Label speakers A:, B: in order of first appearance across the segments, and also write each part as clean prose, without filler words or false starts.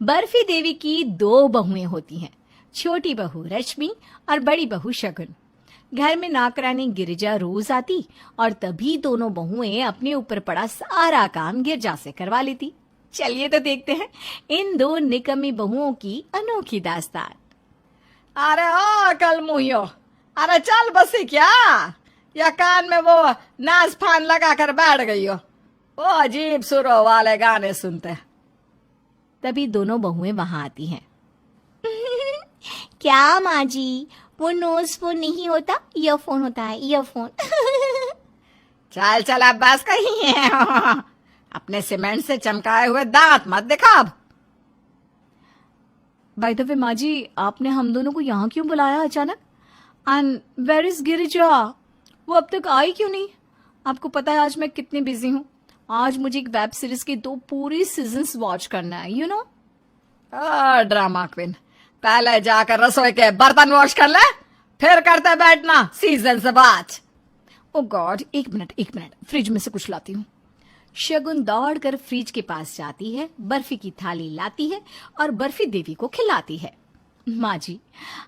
A: बर्फी देवी की दो बहुएं होती हैं, छोटी बहू रश्मि और बड़ी बहू शगुन। घर में नौकरानी गिरिजा रोज आती और तभी दोनों बहुएं अपने ऊपर पड़ा सारा काम गिरजा से करवा लेती। चलिए तो देखते हैं इन दो निकम्मी बहुओं की अनोखी दास्तान।
B: अरे ओ कल मुहियो, अरे चल बसी क्या, या कान में वो नाच फान लगा कर बैठ गई हो, वो अजीब सुरों वाले गाने सुनते।
A: तभी दोनों बहुएं वहां आती हैं। क्या माँ जी, वो नोज फोन नहीं होता, ईयरफोन होता है, ईयरफोन।
B: चल चल अब बस कहीं है। अपने सीमेंट से चमकाए हुए दांत मत दिखा अब।
A: बाय द वे माँ जी, आपने हम दोनों को यहाँ क्यों बुलाया अचानक? And where is Girija? वो अब तक आई क्यों नहीं? आपको पता है आज मैं कितनी बिजी हूँ। आज मुझे एक वेब सीरीज की 2 पूरी सीजन्स वॉच करना है, यू नो।
B: ड्रामा क्वीन, पहले जाकर रसोई के बर्तन वॉश कर ले, फिर करते बैठना सीजन से बात।
A: ओ गॉड, एक मिनट, फ्रिज में से कुछ लाती हूँ। शगुन दौड़कर फ्रिज के पास जाती है, बर्फी की थाली लाती है और बर्फी देवी को खिलाती है। माँ जी,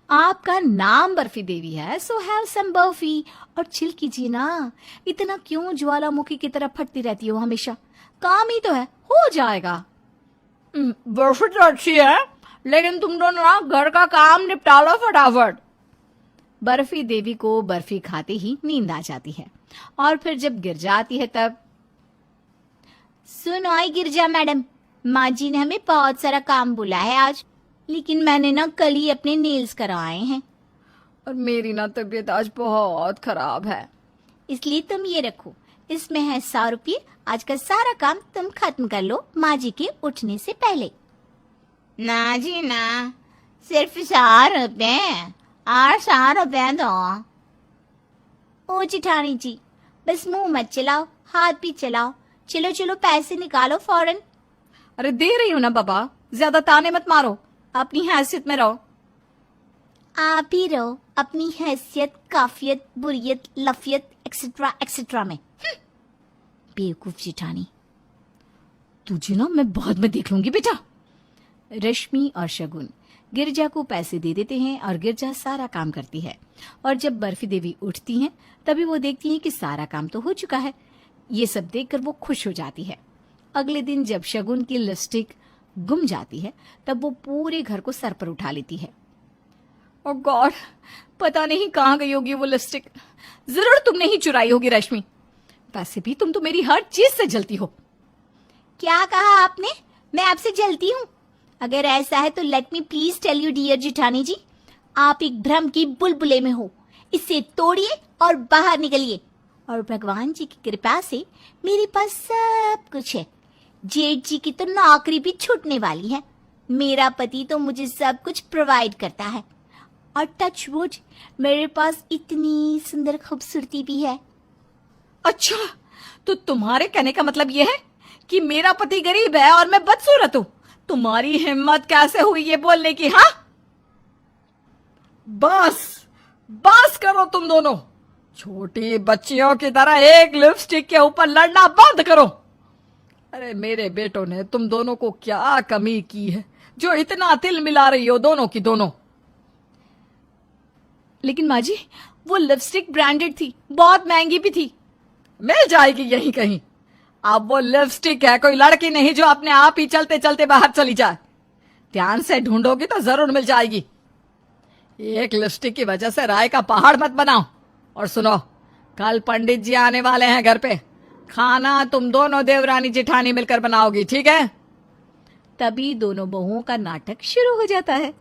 A: आपका नाम बर्फी देवी है, सो हैव सम बर्फी और चिल कीजिए ना। इतना क्यों ज्वालामुखी की तरह फटती रहती हो हमेशा? काम ही तो है, हो जाएगा।
B: बर्फी तो अच्छी है, लेकिन तुम दोनों ना घर का काम निपटा लो फटाफट।
A: बर्फी देवी को बर्फी खाते ही नींद आ जाती है और फिर जब गिर जाती है तब, सुनो आई गिरजा मैडम, माँ जी ने हमें बहुत सारा काम बोला है आज, लेकिन मैंने ना कल ही अपने नेल्स करवाए हैं
B: और मेरी ना तबीयत आज बहुत खराब है।
A: इसलिए तुम ये रखो, इसमें है 100 रुपये। आज का सारा काम तुम खत्म कर लो माँ जी के उठने से पहले। ना जी ना, सिर्फ 100 रुपये और 100 रुपये दो। ओ जिठानी जी, बस मुंह मत चलाओ, हाथ भी चलाओ। चलो चलो पैसे निकालो फौरन।
B: अरे दे रही हूँ ना बाबा, ज्यादा ताने मत मारो, अपनी हैसियत में रहो।
A: आप ही रहो अपनी हैसियत, काफियत, बुरियत, लफियत एक्सेट्रा एक्सेट्रा में। बेवकूफ जिठानी। तुझे ना मैं बाद में देख लूंगी बेटा। रश्मि और शगुन गिरजा को पैसे दे देते हैं और गिरजा सारा काम करती है। और जब बर्फी देवी उठती हैं तभी वो देखती हैं कि सारा काम तो हो चुका है। ये सब देखकर वो खुश हो जाती है। अगले दिन जब शगुन की लिपस्टिक गुम जाती है तब वो पूरे घर को सर पर उठा लेती है।
B: ओह गॉड, पता नहीं कहाँ गई होगी वो लिपस्टिक। जरूर तुमने ही चुराई होगी रश्मि। वैसे भी तुम तो मेरी हर चीज से जलती हो।
A: क्या कहा आपने? मैं आपसे जलती हूँ? अगर ऐसा है तो let me please tell you dear जिठानी जी, आप एक भ्रम की बुलबुले में हो। इसे तोड़िए और बाहर निकलिए, और भगवान जी की कृपा से मेरे पास सब कुछ है। जेठ जी की तो नौकरी भी छूटने वाली है। मेरा पति तो मुझे सब कुछ प्रोवाइड करता है, और टच वुड मेरे पास इतनी सुंदर खूबसूरती भी है।
B: अच्छा, तो तुम्हारे कहने का मतलब ये है कि मेरा पति गरीब है और मैं बदसूरत हूँ? तुम्हारी हिम्मत कैसे हुई ये बोलने की? हाँ, बस करो तुम दोनों। छोटी बच्चियों की तरह एक लिपस्टिक के ऊपर लड़ना बंद करो। अरे मेरे बेटों ने तुम दोनों को क्या कमी की है जो इतना तिल मिला रही हो दोनों की दोनों?
A: लेकिन माँ जी, वो लिपस्टिक ब्रांडेड थी, बहुत महंगी भी थी।
B: मिल जाएगी यहीं कहीं। अब वो लिपस्टिक है, कोई लड़की नहीं जो अपने आप ही चलते चलते बाहर चली जाए। ध्यान से ढूंढोगी तो जरूर मिल जाएगी। एक लिपस्टिक की वजह से राय का पहाड़ मत बनाओ। और सुनो, कल पंडित जी आने वाले हैं घर पे। खाना तुम दोनों देवरानी जिठानी मिलकर बनाओगी, ठीक है?
A: तभी दोनों बहुओं का नाटक शुरू हो जाता है।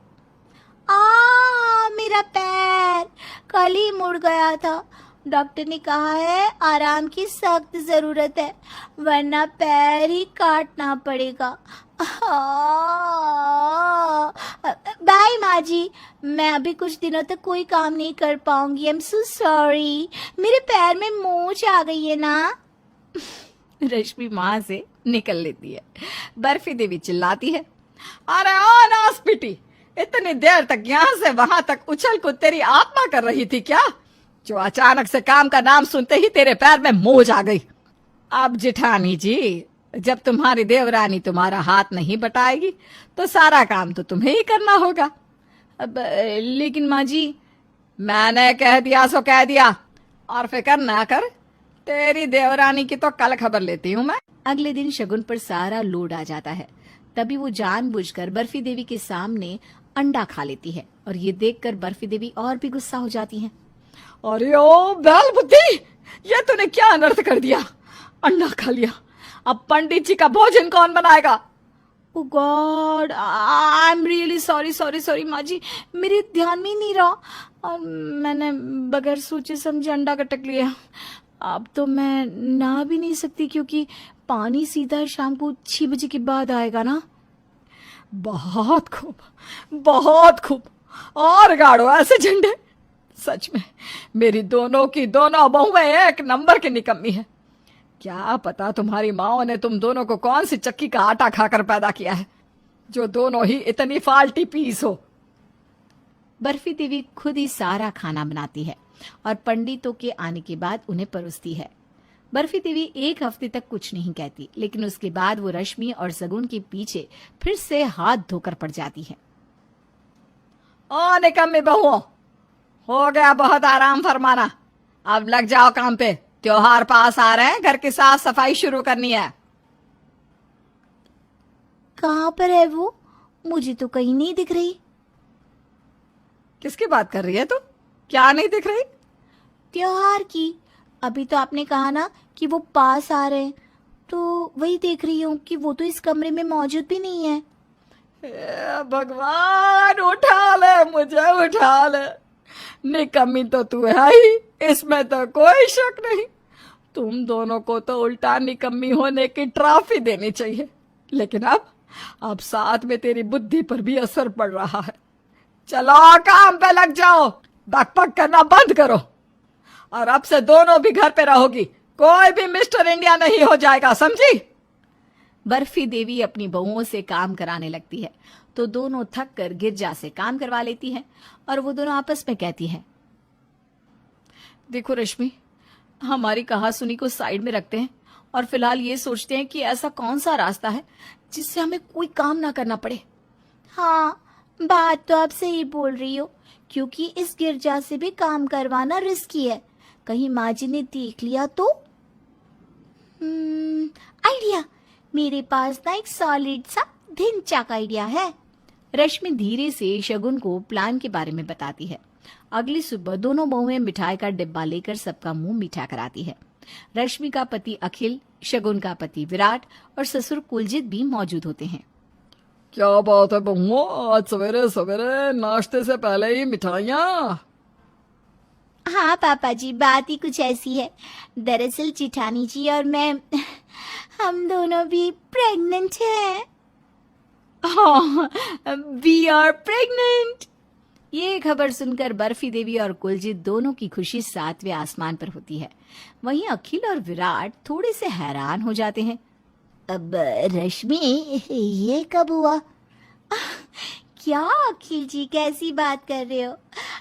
A: मेरा पैर कल ही मुड़ गया था। डॉक्टर ने कहा है आराम की सख्त जरूरत है, वरना पैर ही काटना पड़ेगा। बाय माँ जी, मैं अभी कुछ दिनों तक कोई काम नहीं कर पाऊंगी। आई एम सो सॉरी, मेरे पैर में मोच आ गई है ना। रश्मि माँ से निकल लेती है। बर्फी देवी चिल्लाती है,
B: अरे ओ नास पिटी, इतनी देर तक यहाँ से वहां तक उछल कूद तेरी आत्मा कर रही थी क्या, जो अचानक से काम का नाम सुनते ही तेरे पैर में मोच आ गई? अब जिठानी जी, जब तुम्हारी देवरानी तुम्हारा हाथ नहीं बटाएगी तो सारा काम तो तुम्हें ही करना होगा।
A: अब लेकिन माँ जी,
B: मैंने कह दिया सो कह दिया, और फिक्र ना कर, तेरी देवरानी की तो कल खबर लेती हूँ मैं।
A: अगले दिन शगुन पर सारा लोड आ जाता है। तभी वो जानबूझकर बर्फी देवी के सामने अंडा खा लेती है और ये देखकर बर्फी देवी और भी गुस्सा हो जाती है।
B: अरे ओ बैल बुद्धि, ये तूने क्या अनर्थ कर दिया, अंडा खा लिया, अब पंडित जी का भोजन कौन बनाएगा?
A: Oh God, I am really sorry sorry sorry माँ जी, मेरे ध्यान में ही नहीं रहा और मैंने बगैर सोचे समझे अंडा कटक लिया। अब तो मैं नहा भी नहीं सकती क्योंकि पानी सीधा शाम को 6 बजे के बाद आएगा ना।
B: बहुत खूब, बहुत खूब, और गाड़ो ऐसे झंडे। सच में मेरी दोनों की दोनों बहुएं एक नंबर की निकम्मी है। क्या पता तुम्हारी माओ ने तुम दोनों को कौन सी चक्की का आटा खाकर पैदा किया है, जो दोनों ही इतनी फाल्टी पीस हो।
A: बर्फी देवी खुद ही सारा खाना बनाती है और पंडितों के आने के बाद उन्हें परोसती है। बर्फी देवी एक हफ्ते तक कुछ नहीं कहती, लेकिन उसके बाद वो रश्मि और सगुन के पीछे फिर से हाथ धोकर पड़ जाती है।
B: ओ निकम्मी बहुओं, हो गया बहुत आराम फरमाना, अब लग जाओ काम पे। त्योहार पास आ रहे हैं, घर की साफ सफाई शुरू करनी है।
A: कहाँ पर है वो? मुझे तो कहीं नहीं दिख रही।
B: किसकी बात कर रही है तू? क्या नहीं दिख रही?
A: त्योहार की। अभी तो आपने कहा ना कि वो पास आ रहे हैं, तो वही देख रही हूँ कि वो तो इस कमरे में मौजूद भी नहीं है।
B: हे भगवान, उठा ले मुझे, उठा ले। निकम्मी तो तू है ही, इसमें तो कोई शक नहीं। तुम दोनों को तो उल्टा निकम्मी होने की ट्रॉफी देनी चाहिए, लेकिन अब साथ में तेरी बुद्धि पर भी असर पड़ रहा है। चलो काम पे लग जाओ, बकबक करना बंद करो, और अब से दोनों भी घर पे रहोगी, कोई भी मिस्टर इंडिया नहीं हो जाएगा, समझी?
A: बर्फी देवी अपनी बहुओं से काम कराने लगती है तो दोनों थक कर गिरजा से काम करवा लेती है और वो दोनों आपस में कहती है,
B: देखो रश्मि, हमारी कहासुनी को साइड में रखते हैं और फिलहाल ये सोचते हैं कि ऐसा कौन सा रास्ता है जिससे हमें कोई काम ना करना पड़े।
A: हाँ, बात तो आप सही बोल रही हो, क्योंकि इस गिरजा से भी काम करवाना रिस्की है। कहीं माँ जी ने देख लिया तो? आइडिया, मेरे पास ना एक सॉलिड सा ढिंचाक आइडिया है। रश्मि धीरे से शगुन को प्लान के बारे में बताती है। अगली सुबह दोनों बहुएं मिठाई का डिब्बा लेकर सबका मुंह मीठा कराती है। रश्मि का पति अखिल, शगुन का पति विराट और ससुर कुलजीत भी मौजूद होते हैं।
B: क्या बात है बहुओं, आज सवेरे सवेरे नाश्ते से पहले ही मिठाइयाँ?
A: हाँ पापा जी, बात ही कुछ ऐसी है। दरअसल चिठानी जी और मैं हम दोनों भी प्रेग्नेंट हैं। We are pregnant. ये खबर सुनकर बर्फी देवी और कुलजीत दोनों की खुशी 7वें आसमान पर होती है। वहीं अखिल और विराट थोड़े से हैरान हो जाते हैं। अब रश्मि, ये कब हुआ? क्या अखिल जी, कैसी बात कर रहे हो?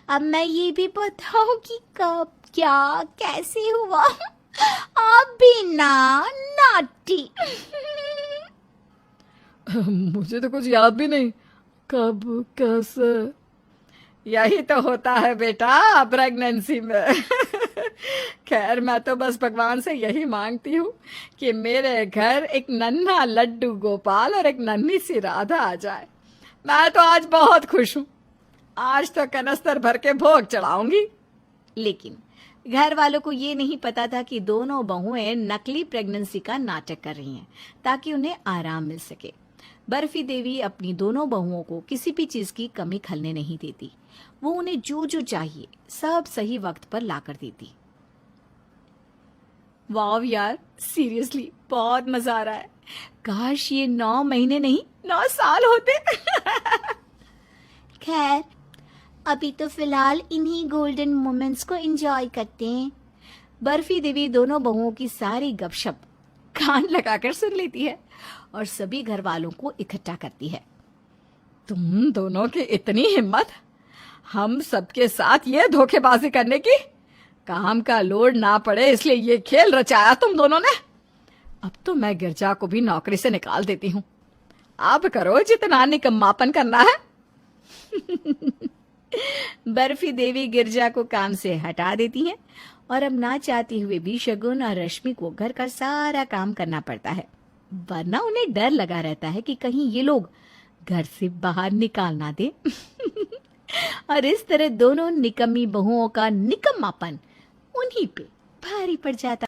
A: अब मैं ये भी बताऊं कि कब, क्या, कैसे हुआ? आप भी ना नाटी।
B: मुझे तो कुछ याद भी नहीं, कब, कैसे। यही तो होता है बेटा प्रेगनेंसी में। खैर, मैं तो बस भगवान से यही मांगती हूँ कि मेरे घर एक नन्हा लड्डू गोपाल और एक नन्ही सी राधा आ जाए। मैं तो आज बहुत खुश हूँ, आज तो कनस्तर भर के भोग चढ़ाऊंगी।
A: लेकिन घर वालों को ये नहीं पता था कि दोनों बहुएं नकली प्रेगनेंसी का नाटक कर रही हैं ताकि उन्हें आराम मिल सके। बर्फी देवी अपनी दोनों बहुओं को किसी भी चीज की कमी खलने नहीं देती। वो उन्हें जो जो चाहिए सब सही वक्त पर ला कर देती। वाव यार, सीरियसली बहुत मजा आ रहा है। काश ये 9 महीने नहीं 9 साल होते। खैर, अभी तो फिलहाल इन्हीं गोल्डन मोमेंट्स को एंजॉय करते हैं। बर्फी देवी दोनों बहुओं की सारी गपशप कान लगाकर सुन लेती है और सभी घर वालों को इकट्ठा करती है।
B: तुम दोनों की इतनी हिम्मत, हम सबके साथ ये धोखेबाजी करने की? काम का लोड ना पड़े इसलिए ये खेल रचाया तुम दोनों ने? अब तो मैं गिरजा को भी नौकरी से निकाल देती हूँ। अब करो जितना निकम्मापन करना है।
A: बर्फी देवी गिरजा को काम से हटा देती हैं और अब ना चाहते हुए भी शगुन और रश्मि को घर का सारा काम करना पड़ता है, वरना उन्हें डर लगा रहता है कि कहीं ये लोग घर से बाहर निकाल ना दे। और इस तरह दोनों निकम्मी बहुओं का निकम्मापन उन्हीं पे भारी पड़ जाता